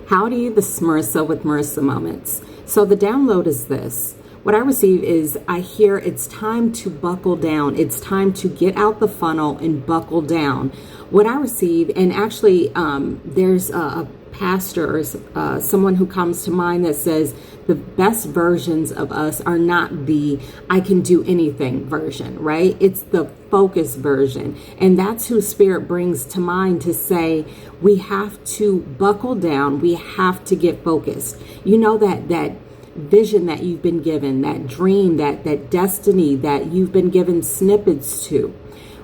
Howdy, this is Marisa with Marisa Moments. So the download is this. What I receive is I hear it's time to buckle down. It's time to get out the funnel and buckle down. What I receive, and actually there's a pastor, someone who comes to mind that says the best versions of us are not the I can do anything version, right? It's the focus version. And that's who Spirit brings to mind to say, we have to buckle down. We have to get focused. You know, that vision that you've been given, that dream, that destiny that you've been given snippets to.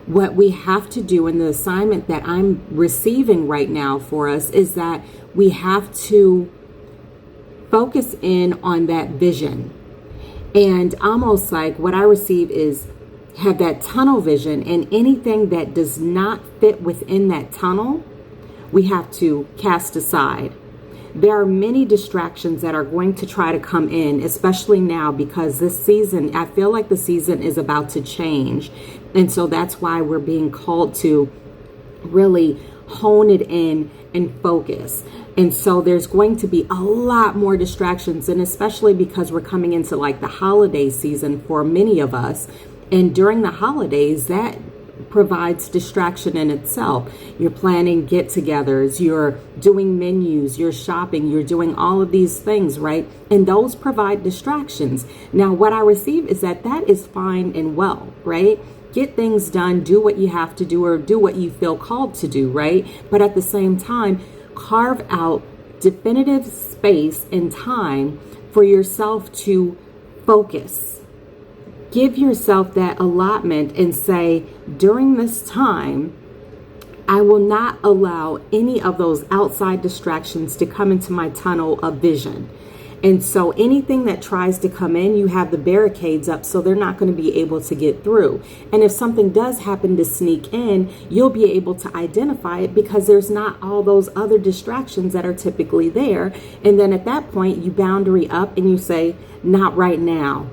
What we have to do, in the assignment that I'm receiving right now for us, is that we have to focus in on that vision. And almost like what I receive is have that tunnel vision, and anything that does not fit within that tunnel, we have to cast aside. There are many distractions that are going to try to come in, especially now, because this season, I feel like the season is about to change. And so that's why we're being called to really hone it in and focus. And so there's going to be a lot more distractions, and especially because we're coming into like the holiday season for many of us. And during the holidays, that provides distraction in itself. You're planning get-togethers, you're doing menus, you're shopping, you're doing all of these things, right? And those provide distractions. Now, what I receive is that is fine and well, right? Get things done, do what you have to do, or do what you feel called to do, right? But at the same time, carve out definitive space and time for yourself to focus. Give yourself that allotment and say, during this time, I will not allow any of those outside distractions to come into my tunnel of vision. And so anything that tries to come in, you have the barricades up so they're not going to be able to get through. And if something does happen to sneak in, you'll be able to identify it because there's not all those other distractions that are typically there. And then at that point, you boundary up and you say, not right now.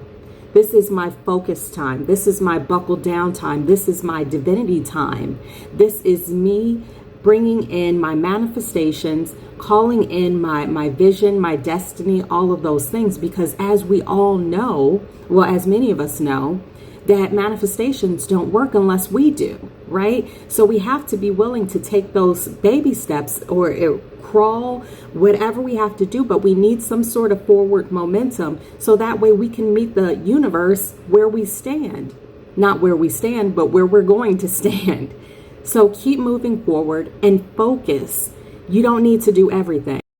This is my focus time. This is my buckle down time. This is my divinity time. This is me bringing in my manifestations, calling in my vision, my destiny, all of those things. Because as we all know, well, as many of us know, that manifestations don't work unless we do, right? So we have to be willing to take those baby steps or crawl, whatever we have to do, but we need some sort of forward momentum so that way we can meet the universe where we stand. Not where we stand, but where we're going to stand. So keep moving forward and focus. You don't need to do everything.